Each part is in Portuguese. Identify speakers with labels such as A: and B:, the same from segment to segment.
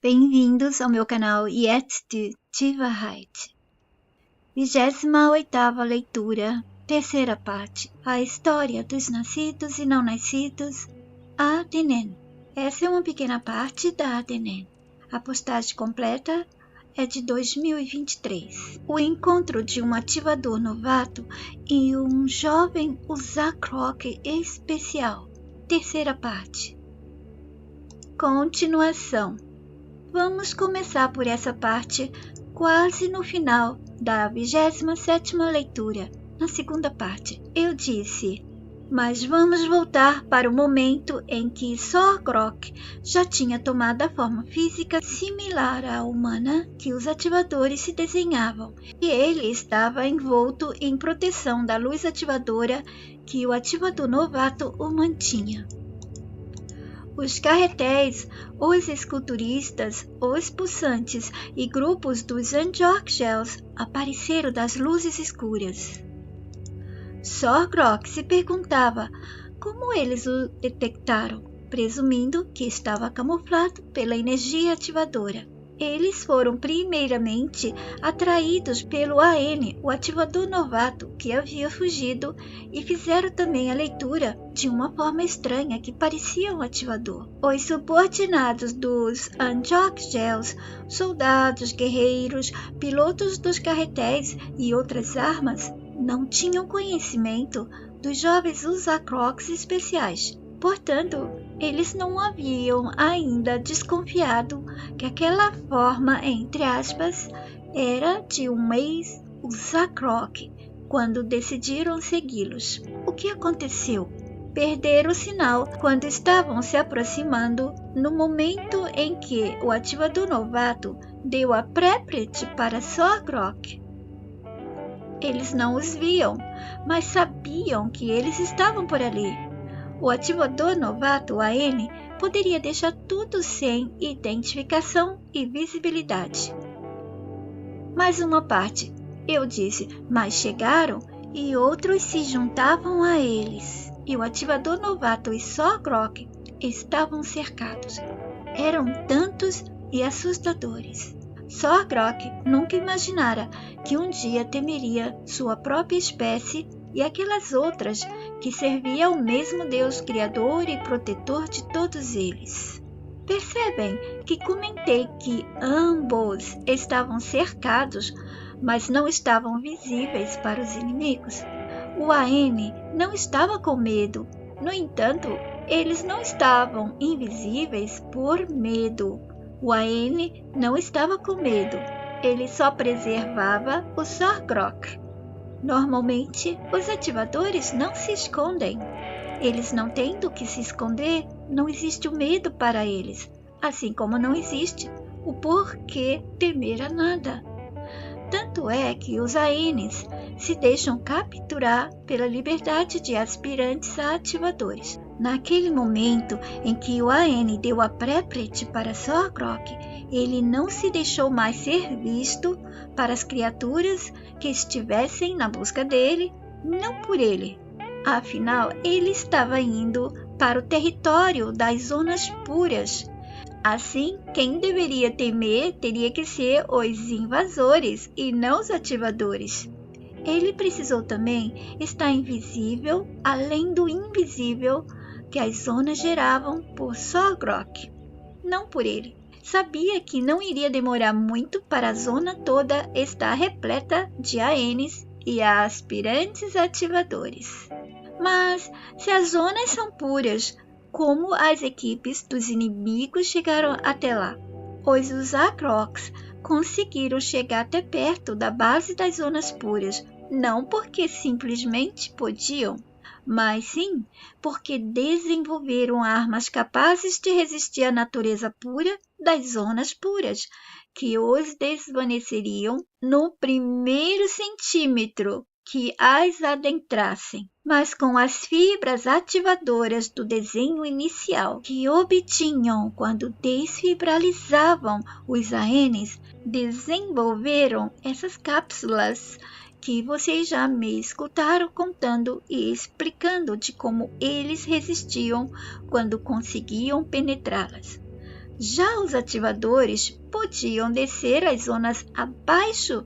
A: Bem-vindos ao meu canal Jetzt die Wahrheit. 28ª leitura, terceira parte, a história dos nascidos e não nascidos, Ardennes. Essa é uma pequena parte da Ardennes. A postagem completa é de 2023. O encontro de um ativador novato e um jovem Uzakroq especial. Terceira parte. Continuação. Vamos começar por essa parte quase no final da 27ª leitura. Na segunda parte, eu disse, mas vamos voltar para o momento em que Sorgrok já tinha tomado a forma física similar à humana que os ativadores se desenhavam, e ele estava envolto em proteção da luz ativadora que o ativador novato o mantinha. Os carretéis, os esculturistas, os pulsantes e grupos dos Androkgels apareceram das luzes escuras. Sorgrok se perguntava como eles o detectaram, presumindo que estava camuflado pela energia ativadora. Eles foram primeiramente atraídos pelo AN, o ativador novato que havia fugido, e fizeram também a leitura de uma forma estranha que parecia um ativador. Os subordinados dos Androkgels, soldados, guerreiros, pilotos dos carretéis e outras armas, não tinham conhecimento dos jovens Uzakroqs especiais. Portanto, eles não haviam ainda desconfiado que aquela forma, entre aspas, era de um ex-Uzakroq quando decidiram segui-los. O que aconteceu? Perderam o sinal quando estavam se aproximando no momento em que o ativador novato deu a pré-prete para Sorgrok. Eles não os viam, mas sabiam que eles estavam por ali. O ativador novato AN poderia deixar tudo sem identificação e visibilidade. Mais uma parte, eu disse, mas chegaram e outros se juntavam a eles. E o ativador novato e Sorgrok estavam cercados. Eram tantos e assustadores. Sorgrok nunca imaginara que um dia temeria sua própria espécie e aquelas outras que serviam ao mesmo Deus criador e protetor de todos eles. Percebem que comentei que ambos estavam cercados, mas não estavam visíveis para os inimigos? O AN não estava com medo. No entanto, eles não estavam invisíveis por medo. O AN não estava com medo. Ele só preservava o Sorgrok. Normalmente, os ativadores não se escondem. Eles não têm do que se esconder, não existe o medo para eles, assim como não existe o porquê temer a nada. Tanto é que os ANs se deixam capturar pela liberdade de aspirantes a ativadores. Naquele momento em que o AN deu a pré-prete para Sorgrok, ele não se deixou mais ser visto para as criaturas que estivessem na busca dele, não por ele. Afinal, ele estava indo para o território das zonas puras. Assim, quem deveria temer teria que ser os invasores e não os ativadores. Ele precisou também estar invisível, além do invisível que as zonas geravam por Sorgrok, não por ele. Sabia que não iria demorar muito para a zona toda estar repleta de ANs e aspirantes ativadores. Mas, se as zonas são puras, como as equipes dos inimigos chegaram até lá? Os Uzakroqs conseguiram chegar até perto da base das zonas puras, não porque simplesmente podiam, mas sim porque desenvolveram armas capazes de resistir à natureza pura das zonas puras, que os desvaneceriam no primeiro centímetro que as adentrassem. Mas com as fibras ativadoras do desenho inicial que obtinham quando desfibrilizavam os ANs, desenvolveram essas cápsulas que vocês já me escutaram contando e explicando de como eles resistiam quando conseguiam penetrá-las. Já os ativadores podiam descer às zonas abaixo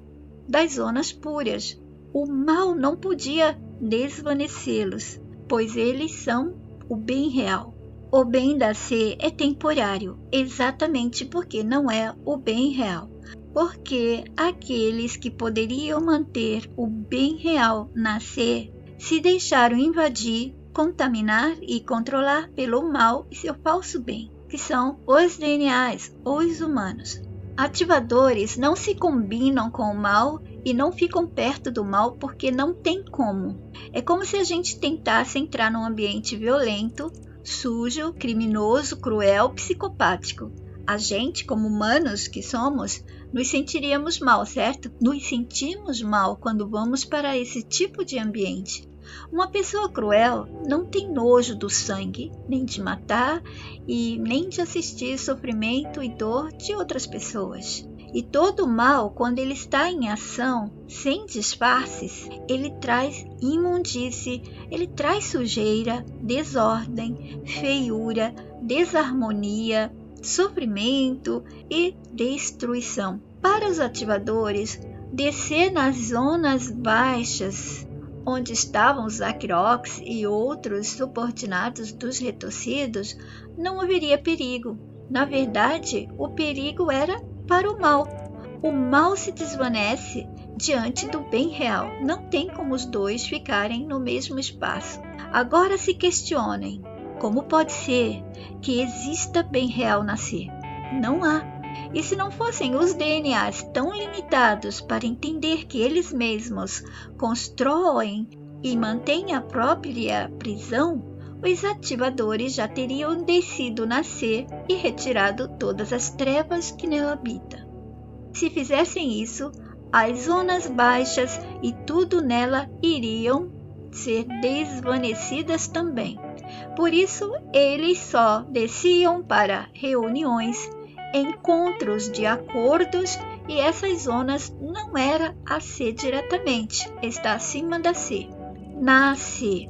A: das zonas puras. O mal não podia desvanecê-los, pois eles são o bem real. O bem da C é temporário, exatamente porque não é o bem real. Porque aqueles que poderiam manter o bem real na C se deixaram invadir, contaminar e controlar pelo mal e seu falso bem, que são os DNAs, os humanos. Ativadores não se combinam com o mal e não ficam perto do mal porque não tem como. É como se a gente tentasse entrar num ambiente violento, sujo, criminoso, cruel, psicopático. A gente, como humanos que somos, nos sentiríamos mal, certo? Nos sentimos mal quando vamos para esse tipo de ambiente. Uma pessoa cruel não tem nojo do sangue, nem de matar e nem de assistir sofrimento e dor de outras pessoas. E todo mal, quando ele está em ação, sem disfarces, ele traz imundície, ele traz sujeira, desordem, feiura, desarmonia, sofrimento e destruição. Para os ativadores, descer nas zonas baixas, onde estavam os Aquirox e outros subordinados dos retorcidos, não haveria perigo. Na verdade, o perigo era para o mal. O mal se desvanece diante do bem real. Não tem como os dois ficarem no mesmo espaço. Agora se questionem, como pode ser que exista bem real na C? Não há. E se não fossem os DNAs tão limitados para entender que eles mesmos constroem e mantêm a própria prisão, os ativadores já teriam descido na C e retirado todas as trevas que nela habitam. Se fizessem isso, as zonas baixas e tudo nela iriam ser desvanecidas também. Por isso, eles só desciam para reuniões, encontros de acordos, e essas zonas não era a C diretamente, está acima da C. Na C,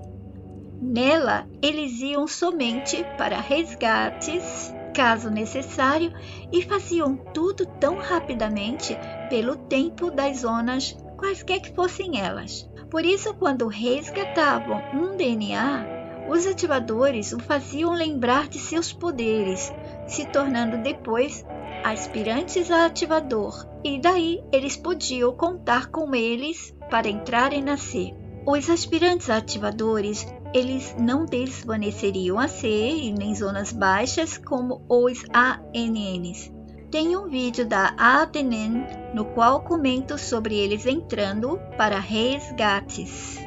A: nela eles iam somente para resgates, caso necessário, e faziam tudo tão rapidamente pelo tempo das zonas, quaisquer que fossem elas. Por isso, quando resgatavam um DNA, os ativadores o faziam lembrar de seus poderes, se tornando depois aspirantes a ativador, e daí eles podiam contar com eles para entrarem na C. Os aspirantes a ativadores, eles não desvaneceriam a C e nem zonas baixas como os ANNs. Tem um vídeo da ADNN no qual comento sobre eles entrando para resgates.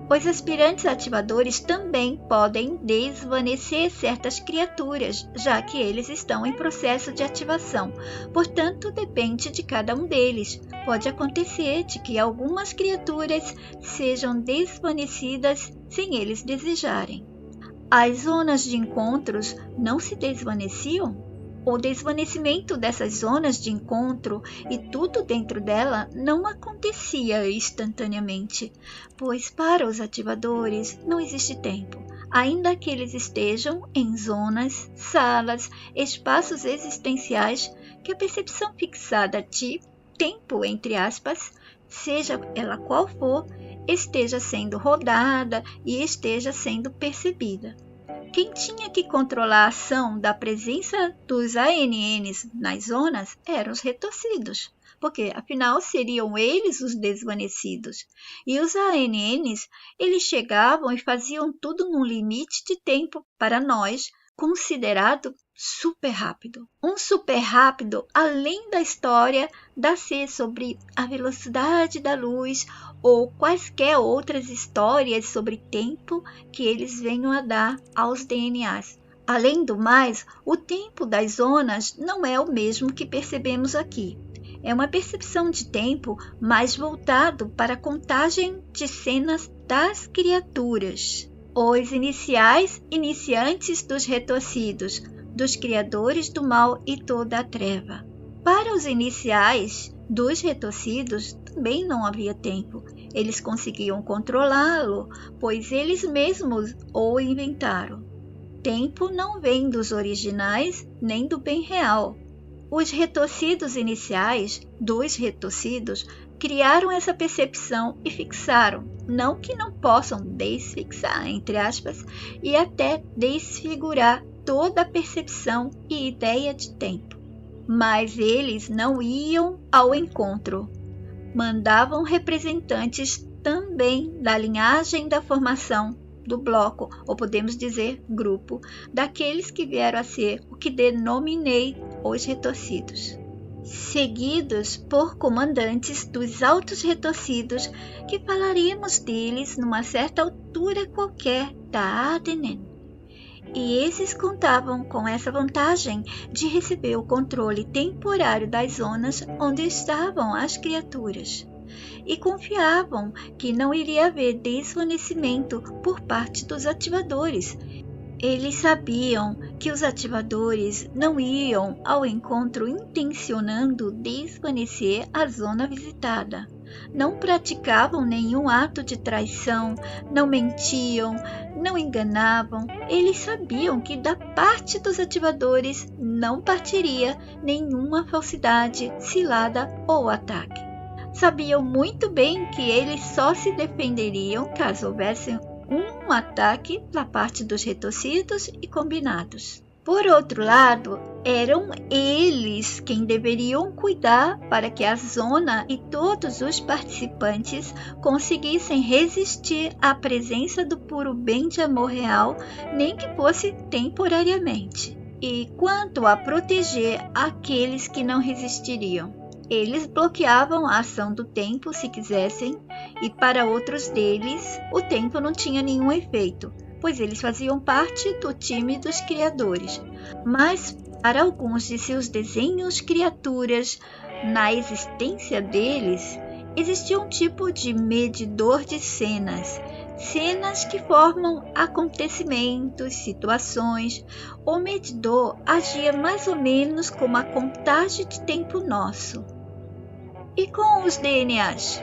A: Os aspirantes ativadores também podem desvanecer certas criaturas, já que eles estão em processo de ativação. Portanto, depende de cada um deles. Pode acontecer de que algumas criaturas sejam desvanecidas sem eles desejarem. As zonas de encontros não se desvaneciam? O desvanecimento dessas zonas de encontro e tudo dentro dela não acontecia instantaneamente, pois para os ativadores não existe tempo, ainda que eles estejam em zonas, salas, espaços existenciais que a percepção fixada de tempo, entre aspas, seja ela qual for, esteja sendo rodada e esteja sendo percebida. Quem tinha que controlar a ação da presença dos ANNs nas zonas eram os retorcidos, porque afinal seriam eles os desvanecidos. E os ANNs, eles chegavam e faziam tudo num limite de tempo para nós, considerado super rápido. Um super rápido além da história da C sobre a velocidade da luz ou quaisquer outras histórias sobre tempo que eles venham a dar aos DNAs. Além do mais, o tempo das zonas não é o mesmo que percebemos aqui. É uma percepção de tempo mais voltado para a contagem de cenas das criaturas. Os iniciantes dos retorcidos, dos criadores do mal e toda a treva. Para os iniciais dos retorcidos também não havia tempo. Eles conseguiam controlá-lo, pois eles mesmos o inventaram. tempo não vem dos originais nem do bem real. Os retorcidos iniciais, dos retorcidos, criaram essa percepção e fixaram, não que não possam desfixar, entre aspas, e até desfigurar toda a percepção e ideia de tempo. Mas eles não iam ao encontro. Mandavam representantes também da linhagem da formação do bloco, ou podemos dizer grupo, daqueles que vieram a ser o que denominei os retorcidos, seguidos por comandantes dos altos retorcidos, que falaríamos deles numa certa altura qualquer da ADNN. E esses contavam com essa vantagem de receber o controle temporário das zonas onde estavam as criaturas, e confiavam que não iria haver desvanecimento por parte dos ativadores. Eles sabiam que os ativadores não iam ao encontro intencionando desvanecer a zona visitada. Não praticavam nenhum ato de traição, não mentiam, não enganavam. Eles sabiam que da parte dos ativadores não partiria nenhuma falsidade, cilada ou ataque. Sabiam muito bem que eles só se defenderiam caso houvesse um ataque da parte dos retorcidos e combinados. Por outro lado, eram eles quem deveriam cuidar para que a zona e todos os participantes conseguissem resistir à presença do puro bem de amor real, nem que fosse temporariamente. E quanto a proteger aqueles que não resistiriam, eles bloqueavam a ação do tempo se quisessem, e para outros deles o tempo não tinha nenhum efeito, pois eles faziam parte do time dos criadores. Mas para alguns de seus desenhos criaturas, na existência deles, existia um tipo de medidor de cenas que formam acontecimentos, situações. O medidor agia mais ou menos como a contagem de tempo nosso. E com os DNAs?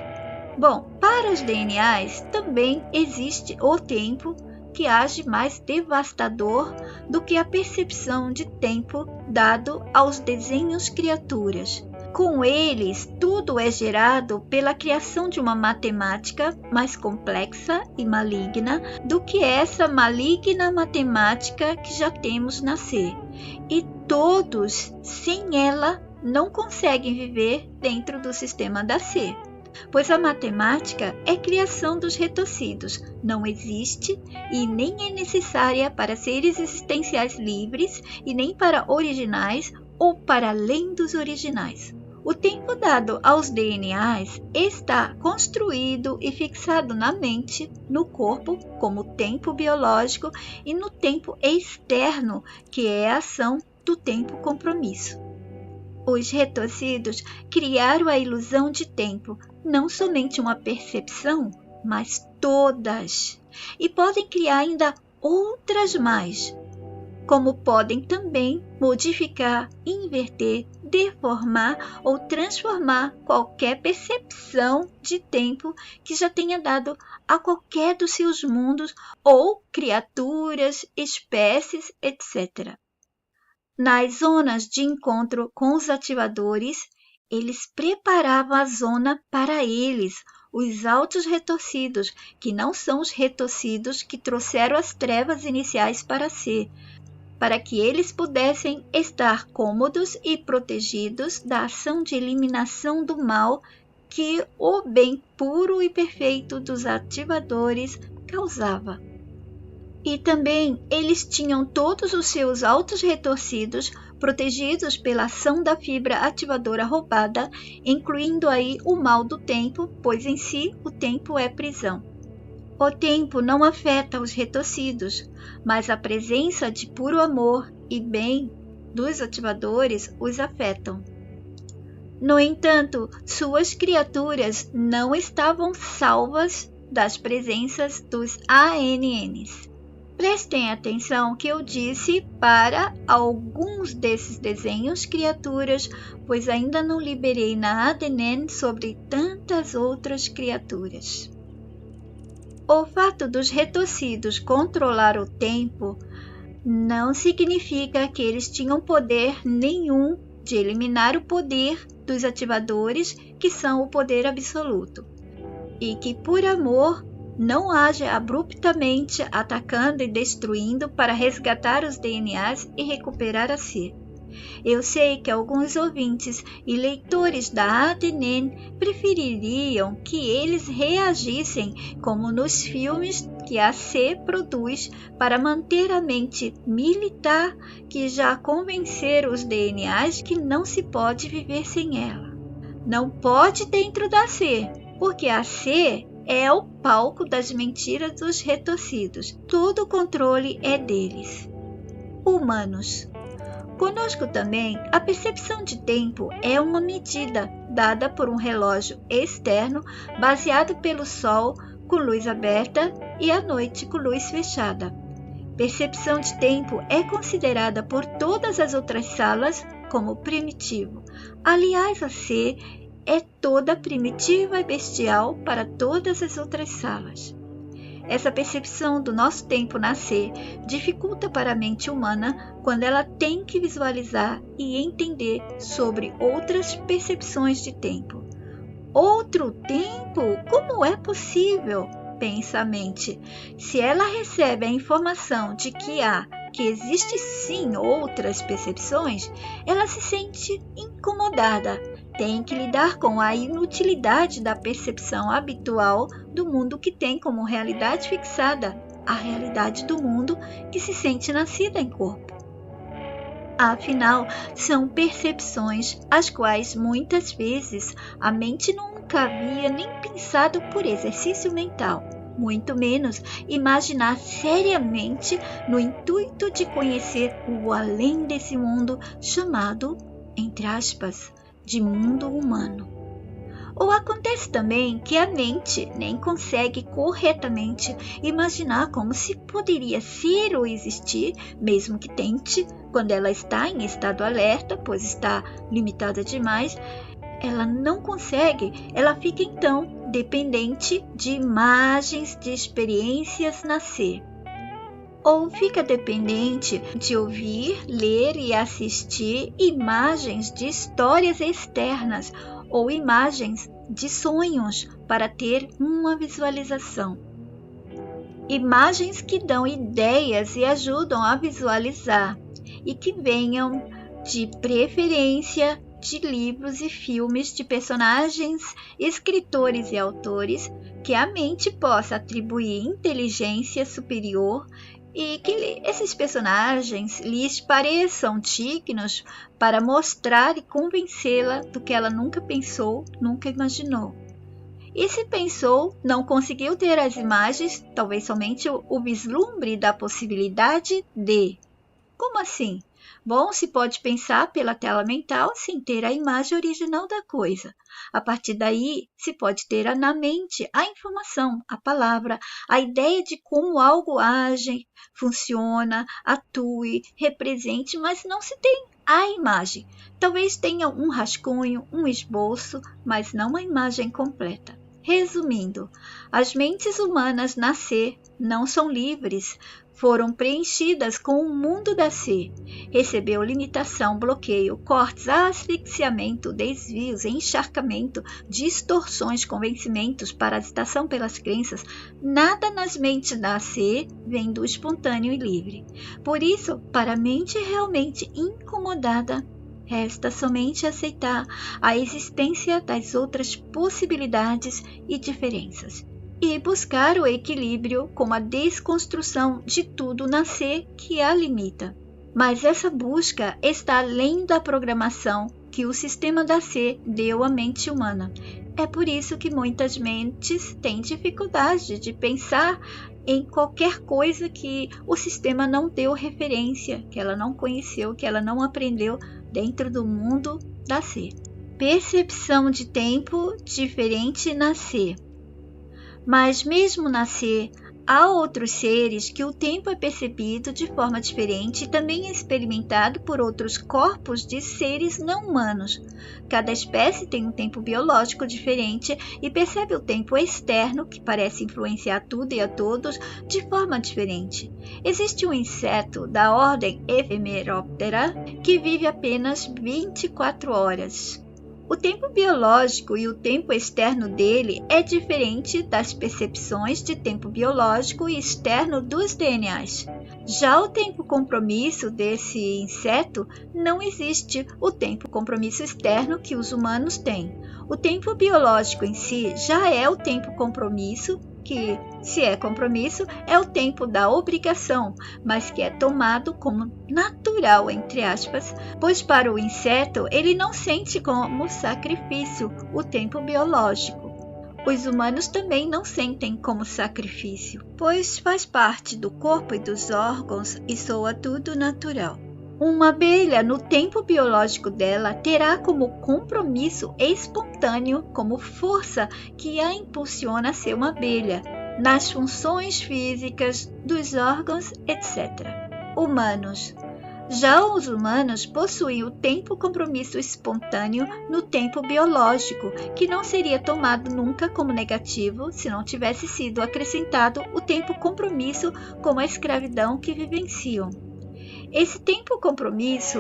A: Bom, para os DNAs também existe o tempo, que age mais devastador do que a percepção de tempo dado aos desenhos criaturas. Com eles, tudo é gerado pela criação de uma matemática mais complexa e maligna do que essa maligna matemática que já temos na C. E todos, sem ela, não conseguem viver dentro do sistema da C. Pois a matemática é criação dos retorcidos, não existe e nem é necessária para seres existenciais livres e nem para originais ou para além dos originais. O tempo dado aos DNAs está construído e fixado na mente, no corpo, como tempo biológico, e no tempo externo, que é a ação do tempo compromisso. Os retorcidos criaram a ilusão de tempo, não somente uma percepção, mas todas, e podem criar ainda outras mais, como podem também modificar, inverter, deformar ou transformar qualquer percepção de tempo que já tenha dado a qualquer dos seus mundos ou criaturas, espécies, etc. Nas zonas de encontro com os ativadores, eles preparavam a zona para eles, os altos retorcidos, que não são os retorcidos que trouxeram as trevas iniciais para si, para que eles pudessem estar cômodos e protegidos da ação de eliminação do mal que o bem puro e perfeito dos ativadores causava. E também eles tinham todos os seus altos retorcidos protegidos pela ação da fibra ativadora roubada, incluindo aí o mal do tempo, pois em si o tempo é prisão. O tempo não afeta os retorcidos, mas a presença de puro amor e bem dos ativadores os afetam. No entanto, suas criaturas não estavam salvas das presenças dos ANNs. Prestem atenção que eu disse para alguns desses desenhos criaturas, pois ainda não liberei na ADNN sobre tantas outras criaturas. O fato dos retorcidos controlar o tempo não significa que eles tinham poder nenhum de eliminar o poder dos ativadores, que são o poder absoluto, e que por amor não age abruptamente atacando e destruindo para resgatar os DNAs e recuperar a si. Eu sei que alguns ouvintes e leitores da ADNN prefeririam que eles reagissem como nos filmes que a C produz para manter a mente militar, que já convenceram os DNAs que não se pode viver sem ela. Não pode dentro da C, porque a C é o palco das mentiras dos retorcidos. Todo o controle é deles. Humanos. Conosco também, a percepção de tempo é uma medida dada por um relógio externo baseado pelo Sol com luz aberta e a noite com luz fechada. Percepção de tempo é considerada por todas as outras salas como primitivo. Aliás, a C é toda primitiva e bestial para todas as outras salas. Essa percepção do nosso tempo nascer dificulta para a mente humana quando ela tem que visualizar e entender sobre outras percepções de tempo. Outro tempo? Como é possível? Pensa a mente. Se ela recebe a informação de que existe sim outras percepções, ela se sente incomodada. Tem que lidar com a inutilidade da percepção habitual do mundo que tem como realidade fixada, a realidade do mundo que se sente nascida em corpo. Afinal, são percepções as quais muitas vezes a mente nunca havia nem pensado por exercício mental, muito menos imaginar seriamente no intuito de conhecer o além desse mundo chamado, entre aspas, de mundo humano. Ou acontece também que a mente nem consegue corretamente imaginar como se poderia ser ou existir, mesmo que tente, quando ela está em estado alerta, pois está limitada demais, ela não consegue, ela fica então dependente de imagens, de experiências nascer. Ou fica dependente de ouvir, ler e assistir imagens de histórias externas ou imagens de sonhos para ter uma visualização. Imagens que dão ideias e ajudam a visualizar e que venham de preferência de livros e filmes de personagens, escritores e autores que a mente possa atribuir inteligência superior e que esses personagens lhes pareçam dignos para mostrar e convencê-la do que ela nunca pensou, nunca imaginou. E se pensou, não conseguiu ter as imagens, talvez somente o vislumbre da possibilidade de. Como assim? Bom, se pode pensar pela tela mental sem ter a imagem original da coisa. A partir daí, se pode ter na mente a informação, a palavra, a ideia de como algo age, funciona, atue, represente, mas não se tem a imagem. Talvez tenha um rascunho, um esboço, mas não a imagem completa. Resumindo, as mentes humanas na C não são livres, foram preenchidas com o mundo da C. Recebeu limitação, bloqueio, cortes, asfixiamento, desvios, encharcamento, distorções, convencimentos, parasitação pelas crenças. Nada nas mentes da C vem do espontâneo e livre. Por isso, para a mente realmente incomodada, resta somente aceitar a existência das outras possibilidades e diferenças e buscar o equilíbrio com a desconstrução de tudo na C que a limita. Mas essa busca está além da programação que o sistema da C deu à mente humana. É por isso que muitas mentes têm dificuldade de pensar em qualquer coisa que o sistema não deu referência, que ela não conheceu, que ela não aprendeu dentro do mundo da C. Percepção de tempo diferente na C. Mas mesmo na C, Há outros seres que o tempo é percebido de forma diferente e também é experimentado por outros corpos de seres não humanos. Cada espécie tem um tempo biológico diferente e percebe o tempo externo, que parece influenciar tudo e a todos, de forma diferente. Existe um inseto da ordem Ephemeroptera que vive apenas 24 horas. O tempo biológico e o tempo externo dele é diferente das percepções de tempo biológico e externo dos DNAs. Já o tempo compromisso desse inseto não existe o tempo compromisso externo que os humanos têm. O tempo biológico em si já é o tempo compromisso, que, se é compromisso, é o tempo da obrigação, mas que é tomado como natural, entre aspas, pois para o inseto ele não sente como sacrifício o tempo biológico. Os humanos também não sentem como sacrifício, pois faz parte do corpo e dos órgãos e soa tudo natural. Uma abelha, no tempo biológico dela, terá como compromisso espontâneo, como força que a impulsiona a ser uma abelha, nas funções físicas dos órgãos, etc. Humanos. Já os humanos possuem o tempo compromisso espontâneo no tempo biológico, que não seria tomado nunca como negativo se não tivesse sido acrescentado o tempo compromisso como a escravidão que vivenciam. Esse tempo compromisso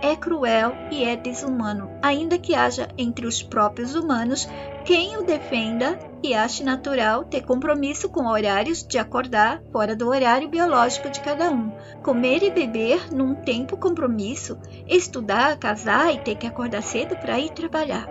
A: é cruel e é desumano, ainda que haja entre os próprios humanos quem o defenda e ache natural ter compromisso com horários de acordar fora do horário biológico de cada um, comer e beber num tempo compromisso, estudar, casar e ter que acordar cedo para ir trabalhar.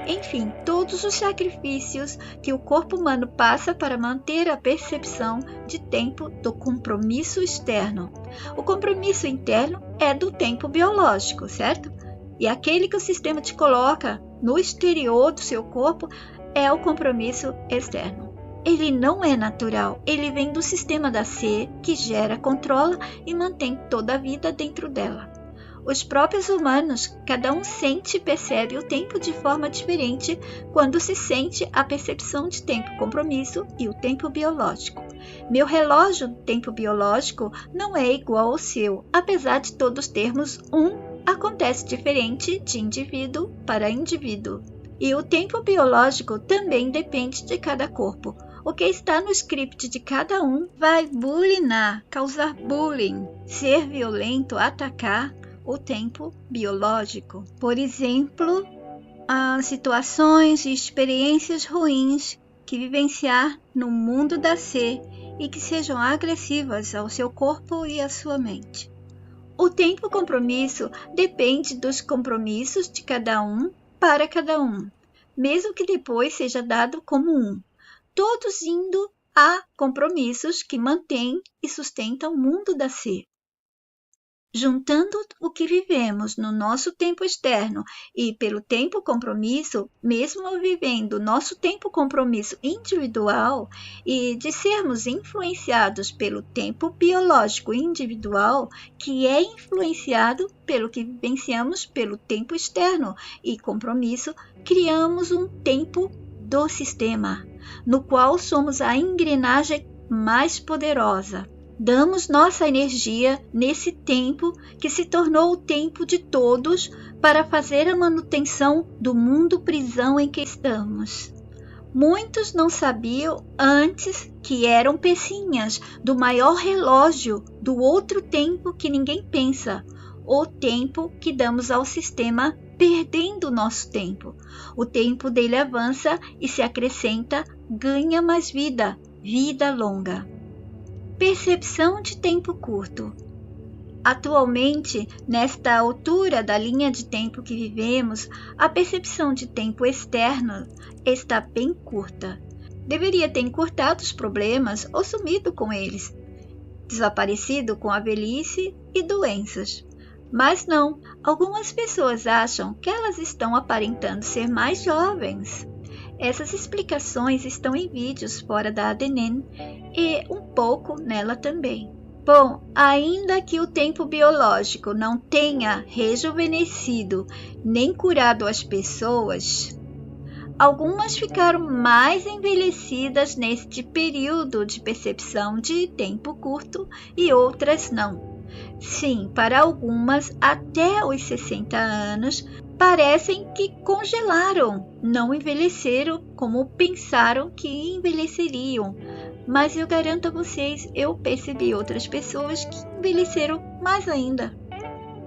A: Enfim, todos os sacrifícios que o corpo humano passa para manter a percepção de tempo do compromisso externo. O compromisso interno é do tempo biológico, certo? E aquele que o sistema te coloca no exterior do seu corpo é o compromisso externo. Ele não é natural, ele vem do sistema da ser que gera, controla e mantém toda a vida dentro dela. Os próprios humanos, cada um sente e percebe o tempo de forma diferente quando se sente a percepção de tempo compromisso e o tempo biológico. Meu relógio do tempo biológico não é igual ao seu, apesar de todos termos acontece diferente de indivíduo para indivíduo. E o tempo biológico também depende de cada corpo. O que está no script de cada um vai bulinar, causar bullying, ser violento, atacar o tempo biológico. Por exemplo, situações e experiências ruins que vivenciar no mundo da ser e que sejam agressivas ao seu corpo e à sua mente. O tempo compromisso depende dos compromissos de cada um para cada um, mesmo que depois seja dado como todos indo a compromissos que mantêm e sustentam o mundo da ser. Juntando o que vivemos no nosso tempo externo e pelo tempo compromisso, mesmo vivendo nosso tempo compromisso individual e de sermos influenciados pelo tempo biológico individual, que é influenciado pelo que vivenciamos pelo tempo externo e compromisso, criamos um tempo do sistema, no qual somos a engrenagem mais poderosa. Damos nossa energia nesse tempo que se tornou o tempo de todos para fazer a manutenção do mundo prisão em que estamos. Muitos não sabiam antes que eram pecinhas do maior relógio do outro tempo que ninguém pensa, o tempo que damos ao sistema perdendo nosso tempo. O tempo dele avança e se acrescenta, ganha mais vida, vida longa. Percepção de tempo curto. Atualmente, nesta altura da linha de tempo que vivemos, a percepção de tempo externo está bem curta. Deveria ter encurtado os problemas ou sumido com eles, desaparecido com a velhice e doenças. Mas não, algumas pessoas acham que elas estão aparentando ser mais jovens. Essas explicações estão em vídeos fora da ADNN e um pouco nela também. Bom, ainda que o tempo biológico não tenha rejuvenescido nem curado as pessoas, Algumas ficaram mais envelhecidas neste período de percepção de tempo curto e outras não. Sim, para algumas, até os 60 anos, parecem que congelaram, não envelheceram como pensaram que envelheceriam. Mas eu garanto a vocês, eu percebi outras pessoas que envelheceram mais ainda.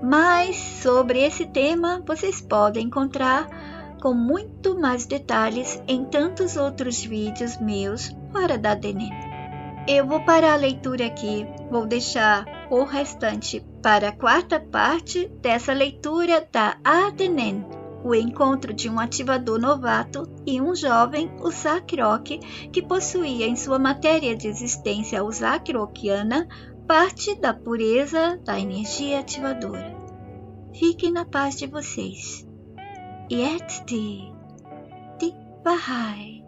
A: Mas sobre esse tema, vocês podem encontrar com muito mais detalhes em tantos outros vídeos meus fora da ADNN. Eu vou parar a leitura aqui, vou deixar o restante para a quarta parte dessa leitura da ADNN, o encontro de um ativador novato e um jovem Usakirok que possuía em sua matéria de existência Usakirokiana parte da pureza da energia ativadora. Fiquem na paz de vocês. Yet Bahai.